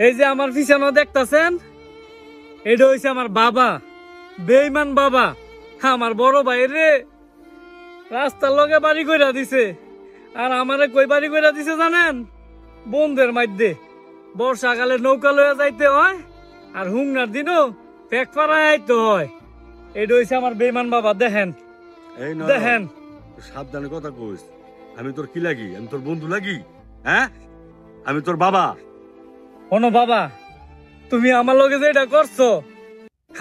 এই যে আমার পিছনে দেখতাছেন, এটা হইছে আমার বাবা, বেঈমান বাবা। আমার বড় ভাই রে রাস্তার লগে বাড়ি কইরা দিছে, আর আমারে কই বাড়ি কইরা দিছে জানেন? বন্ধের মধ্যে বর্ষাকালে নৌকা লইয়া যাইতে হয়, আর হুংনার দিনও পেক পাড়ায় আইতে হয়। এটা হইছে আমার বেঈমান বাবা। দেখেন এই নয়, দেখেন, সাবধানে কথা কইস। আমি তোর কি লাগি? আমি তোর বন্ধু লাগি? হ্যাঁ, আমি তোর বাবা। শোনো বাবা, তুমি আমার লগে যে এটা করছো,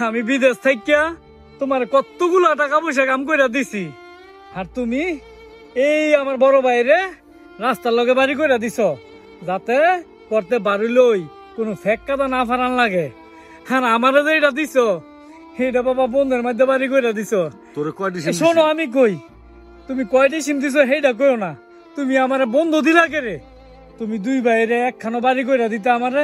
আমি বিদেশ থাকিয়া তোমার কতগুলা টাকা পয়সা কাম কইরা দিছি, আর তুমি এই আমার বড় ভাইরে রাস্তার লগে বাড়ি কইরা দিছো, যাতে করতে বাড়ি লই কোনো ফেক কাদা না ফারান লাগে। আর আমারে যে এটা দিছো, এটা বাবা বন্ধের মধ্যে বাড়ি কইরা দিছো। তোরে কয়টি শোনো আমি কই, তুমি কয়টি সিম দিছো সেইটা কইও না, তুমি আমারে বন্ধু দিলা কে রে? তুমি দুই ভাইরে একখানো বাড়ি কইরা দিতে আমারে,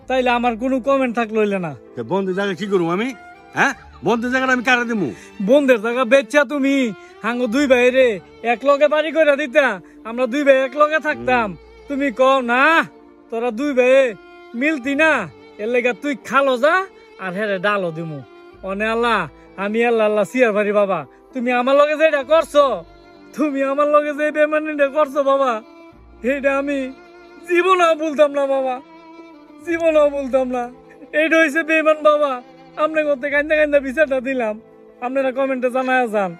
তাইলে আমার কোনো কমেন্ট থাকলো হইলে না। বন্ধের জায়গা কি করবো আমি? হ্যাঁ, বন্ধের জায়গাটা আমি কারা দেবো? বন্ধের জায়গা বেচা তুমি হাঙ্গ দুই ভাইরে এক লগে বাড়ি কইরা দিতা, আমরা দুই ভাই এক লগে থাকতাম। তুমি কও না তোরা দুই ভাই মিলতি না, এর লেগা তুই খালো যা আর হেরে ডালো দিমু। অনে আল্লাহ, আমি আল্লাহ আল্লাহ সিয়ার ভারি বাবা। তুমি আমার লগে যেটা করছো, তুমি আমার লগে যে বেমানিটা করছো বাবা, এটা আমি জীবনেও বলতাম না বাবা, জীবনেও বলতাম না। এইটা হইছে বেমান বাবা। আপনি করতে কান্দা কান্দা বিচারটা দিলাম, আপনারা কমেন্টে জানায় যান।